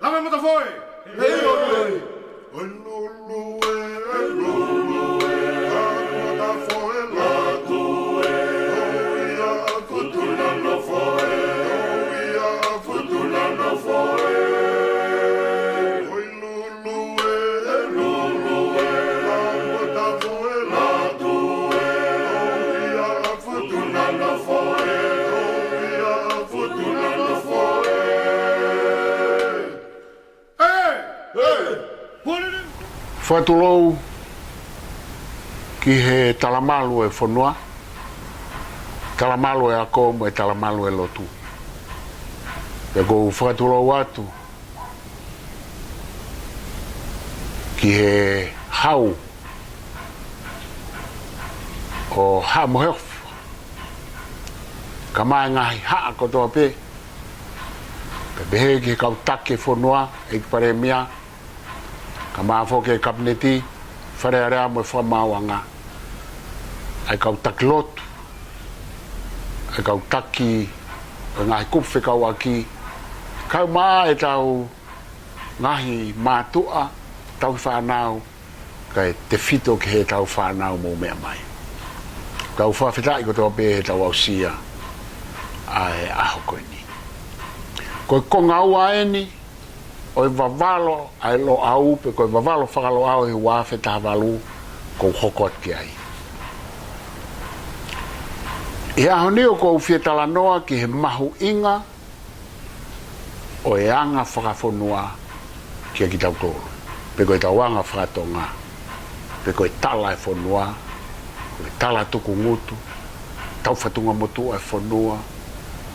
Lama mata foi. Hei oi. Oi lulu e lulu e mata foi la tu e ia futuna no foi. Ia futuna no foi. Oi lulu e lulu e mata foi la tu e ia futuna no foi. Ia futuna no foi. Whaitulou ki he talamalu e whanua, talamalu e ako mo e talamalu e lotu. E ko whaitulou atu ki he hau o ha moheofu. Ka mai ngahi haa kotoa pe. Pe behe ki kau take whanua e ki pare mia. Ka maafo ke kabineti wharearea mo e whamawanga. Ai kau taki lotu. Ai kau taki o ngahi kupu fekau'aki. Kau maa e tau ngahi mātua tau whanau. Kai te whito ke he tau whanau mō mea mai. Kau whawhetai ko tō pe he tau ausia. Ai aho koe ni. Koe konga ua eni. O Vavalo Lo'au pe ko Vavalo Faka-Lo'au he wafe tahavalu ko hokot ki ai. E ahoni o ko fietala noa ki he Mahu'inga o e Anga Fakafonua ki a ki tau tōru. Pe ko e tau Anga Fakatonga. Pe ko e tala e fonua, ko e tala tuku ngutu, tau whatunga motua e fonua,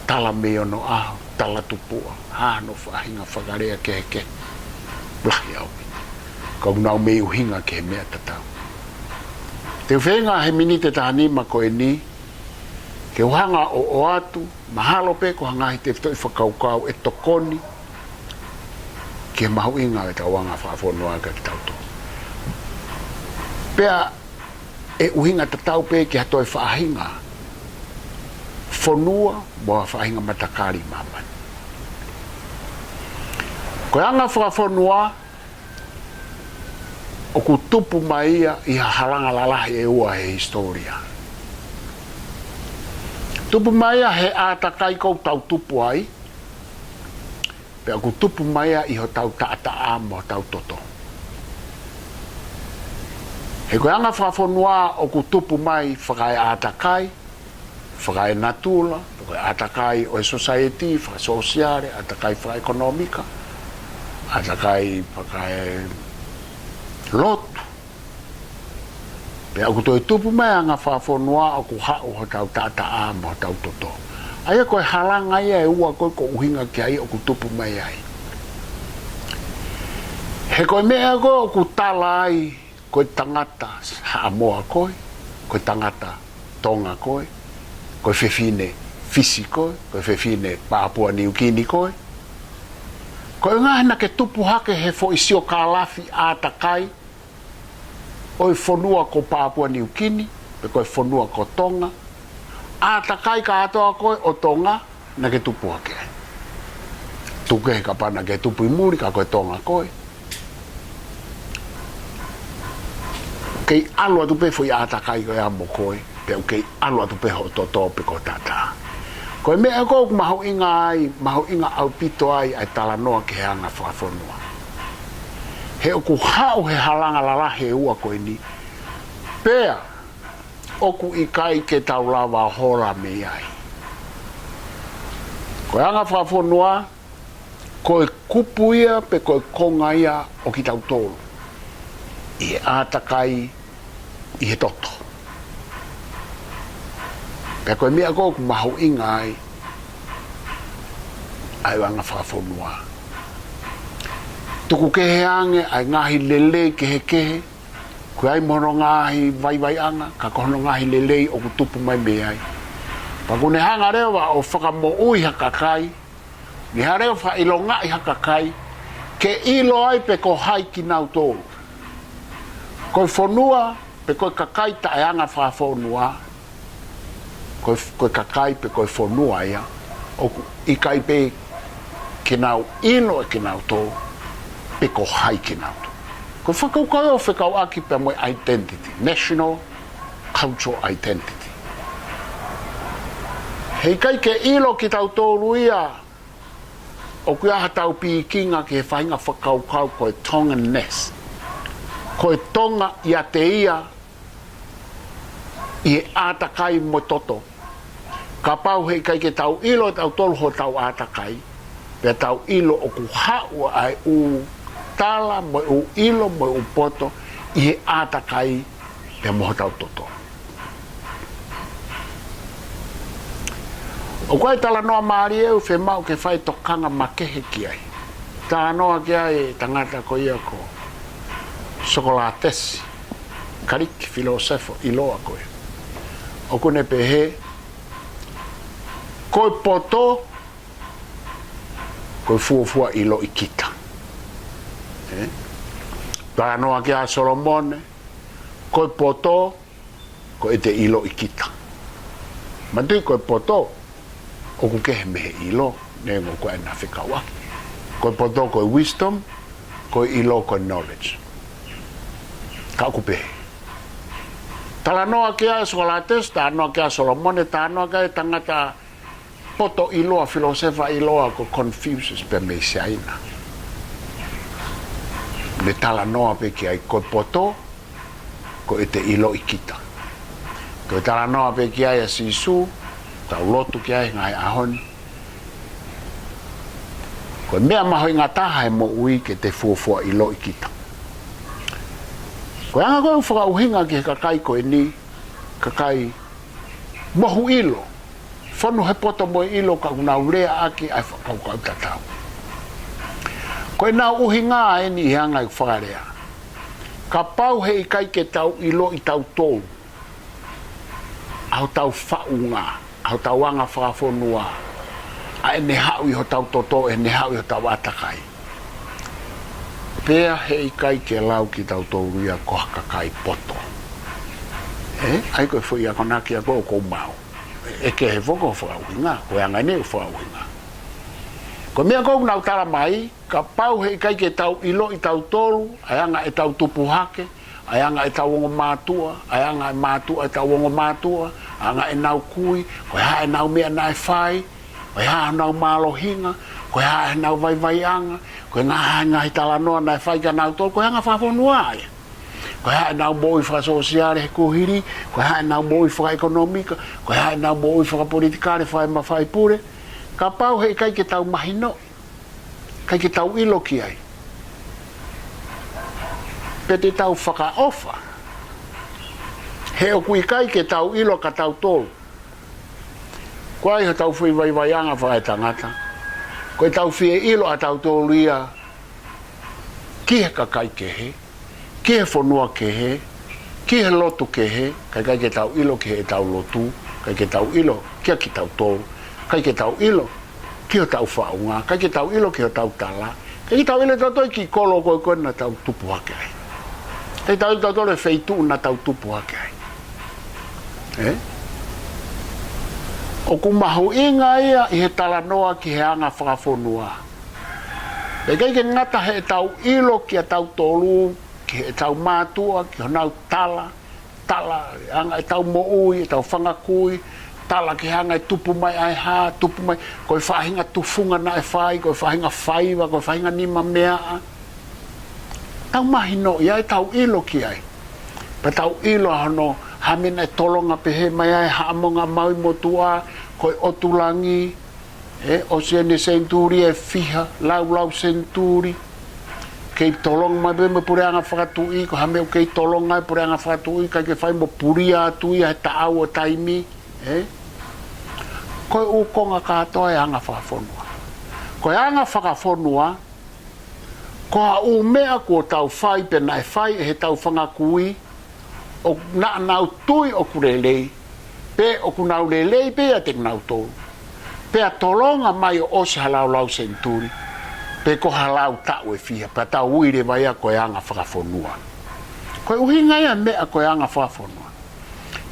tala meo no aho, tala tupua, hano whahinga whakarea ke heke. Blahi au. Kau nau me uhinga ke he mea tatau. Te whenga he minite tahanima ko e ni, ke uhanga o atu, mahalo pe ko hangahi te wtoi whakaukau e tokoni, ke Mahu'inga e tau Anga Fakafonua ka ki tau tō. Pea e uhinga tatau pe ki hatoi whaahinga, fonua boa whahinga matakari mamani. Ko Anga Fakafonua o ku tupu mai ia i halanga lalahi e ua he historia. Tupu mai ia he ātakai kou tau tupu ai, pe o ku tupu mai ia i ho tau taataa mo tau toto. He ko Anga Fakafonua o ku tupu mai whakai ātakai, whakai natula, whakai atakai o e society, whakai sosiare, atakai whakai ekonomika, atakai whakai lotu. Pe aku toi tupu mai Anga Fakafonua o ku hau ho tau tataa mo tau toto. Aia koe halanga ia e ua koe ko uhinga ki ai o ku tupu mai ai. He koe mea koe o ku tala ai koe tangata haamoa koe, koe tangata tonga koe, koe whewhine fisi koe, koe whewhine Papua New Guinea koe. Koe ngahina ke tupu hake he fo isio kālafi ātakai, oi whanua ko Papua New Guinea, pe koe whanua ko Tonga, ātakai ka atoa koe o Tonga, na ke tupu hake ai. Tuke he kapana ke tupu i muri ka koe Tonga koe. Kei alo atu pe foi ātakai koe amo koe, pe kei alo atu pe ho toto pe ko tata. Koe mea ko Mahu'inga ai, Mahu'inga au pito ai tala noa ke he Anga Fakafonua. He oku hau he halanga lalahe ua koe ni. Pea, oku i kai ke tau lava hora me ai. Koe Anga Fakafonua, koe kupu ia pe koe konga ia o ki tau tolu. I he ātakai, i he toto. Pea koe mea ko Mahu'inga ai Anga Fakafonua. Tuku kehe ange ai ngahi lele kehe, koe ai mono ngahi vai anga, ka kono ngahi lele o ku tupu mai me ai. Pakune hanga rewa o whakamo ui hakakai, ni hareo wha ilo ngai hakakai, ke ilo ai pe ko haiki nau tōru. Koe whanua pe koe kakai ta e Anga Fakafonua, koe kakai pe koe whanua ia, o i kai pe kinau ilo e kinau tō peko hai kinau tō. Ko whakaukau whekau'aki pe moe identity, national cultural identity. Hei kai ke ilo ki tau tōru ia, o kui aha tau pikinga ki he whainga whakaukau koe Tonganness. Koe tonga ia te ia i he ātakai mo toto. Ka pau hei kai ke tau ilo tau tolu ho tau ātakai, pe tau ilo o ku hau ai u tala mo u ilo mo u poto i he ātakai pe mo tau toto. O koe tala noa maari eu whe mau ke whai tokanga makehe ki ai. Tā noa ki ai tangata ko ia ko sokolatesi, kariki filosofo i loa koe. O kune pehe, koe poto, koe fuafua i lo i kita. Tā noa ki a Solomone, koe poto, koe te ilo i kita. Matui koe poto, o ku kehe mehe ilo, ne ngo koe na fekau'aki. Koe poto koe wisdom, koe ilo koe knowledge. Ka ku pehe. Tala noa kia Socrates, ta noa kia Solomone, ta noa kia tangata poto iloa, filosofa iloa ko Confucius pe me siaina. Me tala noa pe kia i koe poto, ko ete ilo i kita. Koe tala noa pe kia i a Sisu, tau lotu kia i ngai ahoni. Koe mea Mahu'inga taha e mo ui ke te fuafua ilo i kita. Koe anga koe whakauhinga ki he kakai koe ni, kakai mohu ilo. Whanu he poto mo ilo ka unau rea aki ai whakaukau tatau. Koe nau uhinga e ni i hanga i whakarea. Ka pau he i kai ke tau ilo i tau tōu. Au tau faunga, au tau anga whakafonua. A e ne hau i ho tau toto, e ne hau i ho tau atakai. Pea he i kai ke lau ki tau tōruia ko hakakai poto. Ai koe fui a konaki a koe kou mau. E ke he whoko whakauhinga, koe angai ne whakauhinga. Ko mea kou nau tala mai, ka pau he i kai ke tau ilo i tau tōru, ai anga e tau tupu hake, ai anga e tau ongo mātua, ai anga e mātua e tau ongo mātua, anga e nau kui, koe ha e nau mea nai whai, koe ha nau mālohinga, koe ha e nau vaivaianga, koe ngā hi tala noa nai whai ka nau tōru, koe anga whafonua ai. Koe ha e nau mōi whakasosiare he kuhiri, koe ha e nau mōi whakaekonomika, koe ha e nau mōi whakapolitikare whai mawhai pure, ka pau hei kai ke tau mahino, kai ke tau ilo ki ai. Pe te tau whakaofa, he o kui kai ke tau ilo ka tau tōru. Koe ai tau whi vaivaianga whae tangata, koe tau whie ilo a tau tōru ia, ki he kakai ke he, ki he whanua ke he, ki he lotu ke he, kai ke tau ilo ki he tau lotu, kai ke tau ilo kia ki tau tōru, kai ke tau ilo ki ho tau whaunga, kai ke tau ilo ki ho tau tala, kai ke tau ilo tau toi ki kolo koe koe na tau tupu hake ai. Kai tau ilo tau tole wheitu na tau tupu hake ai. O ku Mahu'inga ia i he tala noa ki he Anga Fakafonua. E kai ke ngata he tau ilo ki a tau tolu, ki he tau mātua, ki ho nau tala, anga e tau mo'ui, e tau whangakui, tala ki hanga e tupu mai ai ha, tupu mai, koe whahinga tufunga na e whai, koe whahinga whaiwa, koe whahinga nima mea. Tau mahino, ia e tau ilo ki ai. Pa tau ilo hono, hamina e tolonga pehe mai ai, haamonga maui motua, koe otulangi, o siene senturi e fiha, lau senturi, kei tolonga mai be me pure anga whakatui, ko hameo kei tolonga e pure anga whakatui, kai ke whai mo puria atui, hai taau o taimi, koe ukonga katoa e Anga Fakafonua. Koe Anga Fakafonua, ko a umea ko tau whai pe nai whai e he tau whangakui, o na nau tui o kurelei, pe o kunau lelei pe a te nau tōru. Pe a tolonga mai o osi halau senturi, pe ko halau tau e whiha, pe tau uire vai a koe Anga Fakafonua. Koe uhinga ia mea koe Anga Fakafonua.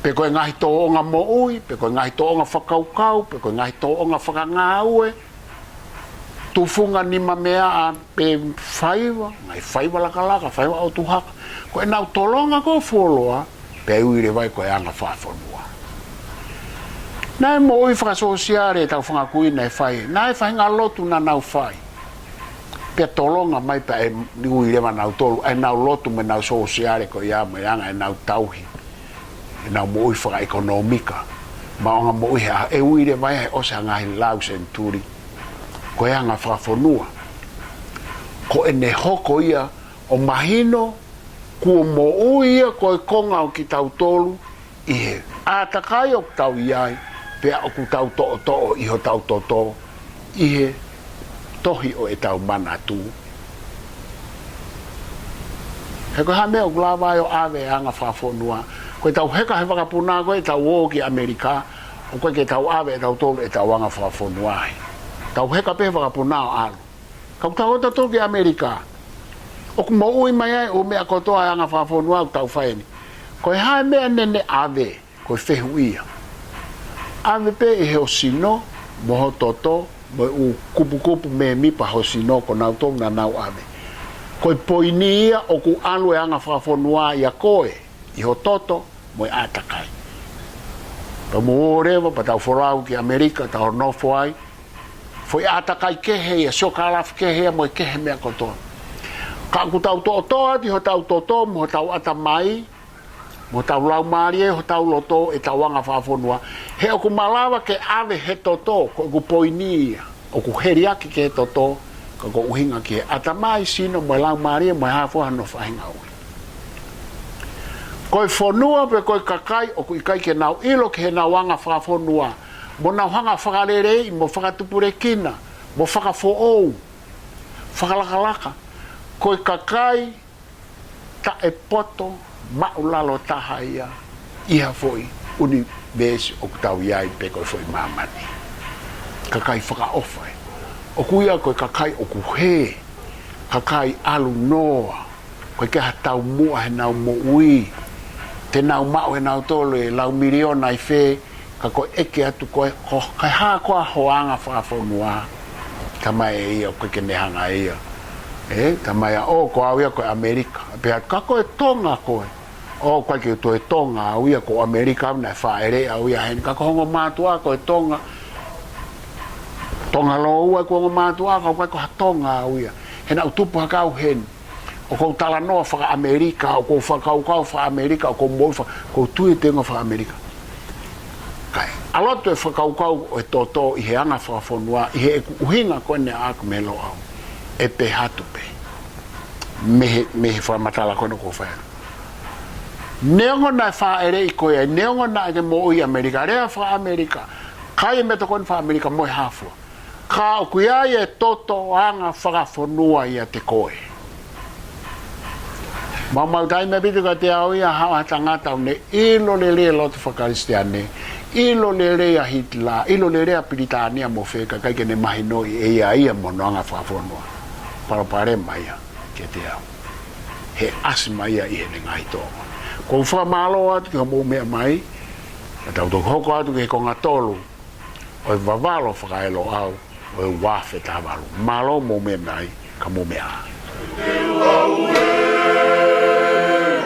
Pe koe ngahi tō onga mo ui, pe koe ngahi tō onga whakaukau, pe koe ngahi tō onga whakangāue, tufunga ni mamea a pe faiva, ngai faiva laka, faiva o tuhaka. Ko e nau tolonga ko foloa, pe uire vai ko e anga fakafonua. Nai mo ui whakasosiare e tau whangakuina e whai, nai whainga lotu na nau whai. Pea tolonga mai pa e uire ma nau tolu, e nau lotu me nau sosiare ko ia me anga e nau tauhi. E nau mo ui whaka ekonomika. Ma onga mo ui hea, e uire vai he osa ngahi lau senturi. Ko e anga whakafonua. Ko e ne hoko ia o mahino, kua mo ui ia ko e konga o ki tau tolu, i he atakai o tau iai, pea o ku tau to'o iho tau toto, i he tohi o e tau mana tu. He koe hame o glawai o ave anga whafonua, koe tau heka he whakapuna koe tau o ki Amerika, o koe ke tau ave e tau tolu e tau anga whafonua. Tau heka pe whakapuna o alu. Kau tau o tau ki Amerika. O ku mo ui mai ai o mea kotoa anga whafonua o tau whaeni. Koe hae mea nene ave, koe whehu ia. Ave pe e he o sino, moho toto, mo u kupu me mipa ho sino ko nau tong na nau ave. Koe poini ia o ku alu e anga whafonua ia koe, i ho toto, mo e atakai. Pa mo orewa, pa tau whorau ki Amerika, tau nofo ai, foi atakai kehe ia, soka alafu kehe ia, mo e kehe mea kotoa. Ka ku tau to'otoa, ti ho tau toto, mo tau atamai, mo tau lau marie, ho tau loto, e tau anga whafonua. He o ku malawa ke ave he toto, ko ku poini ia, o ku heriaki ke he toto, ka ko uhinga ki he atamai sino, mo lau marie, mo hafo hano whahinga ui. Koe fonua pe koe kakai, o ku ikai ke nau ilo ke he nau anga whafonua, mo nau hanga whakarerei, mo whakatupure kina, mo whakafo'ou, whakalakalaka, koe kakai, ta e poto, maulalo taha ia, iha foi, Univesiti o tau iai pe koe foi mamani. Kakai whakaofai. O kuia koe kakai o kuhe, kakai alu noa, koe ke hatau mua he nau mo ui, te nau mau he nau tolo e lau miliona i whe, ka koe eke atu koe, kai haa koa hoanga whakafonua, tamai e ia, koe ke nehanga e ia. Tamai a o ko au ia koe Amerika, pea ka koe tonga koe, o koe ke toe tonga au ia ko Amerika, na whaere au ia hen, ka ko hongo mātua koe tonga, tonga lo ua ko hongo mātua, ka koe ko ha tonga au ia, hen au tupu hakau hen, o ko tala noa whaka Amerika, o ko whakaukau whaka Amerika, o ko moi ko tui tenga whaka Amerika. Kai, aloto e whakaukau o e toto i he anga whakafonua, i he uhinga koe ne aku me Lo'au. E pe hatu pe mehe whamatala kono ko whaera neongo na whaere i koe neongo na e mo i Amerika rea wha Amerika kai me to kono wha Amerika moi hafua ka o kuia e toto anga whakafonua ia te koe mamau tai me bitu ka te au ia hawa tangata une ilo le lotu whakaristiane ilo le rea Hitler ilo le rea Britania mo wheka kai kene mahinoi e ia mono anga whakafonua para maia ke te au. He asima ia i hene ngai tonga. Ko whamalo atu ki homo mea mai, a tau tō hoko atu ki he konga tolu, o e Vavalo Faka-Lo'au, o e wafe tāwalu. Malo mo mea mai, ka mo mea.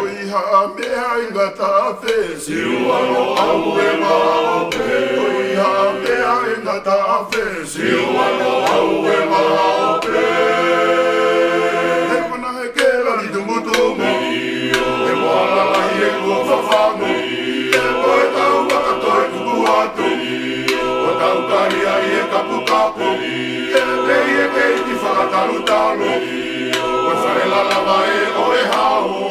Oiha mea inga tāwhe, Siua Lo'au e maope. Oiha mea inga tāwhe, Siua Lo'au e maope. Talu, o whae la lava e o e hao.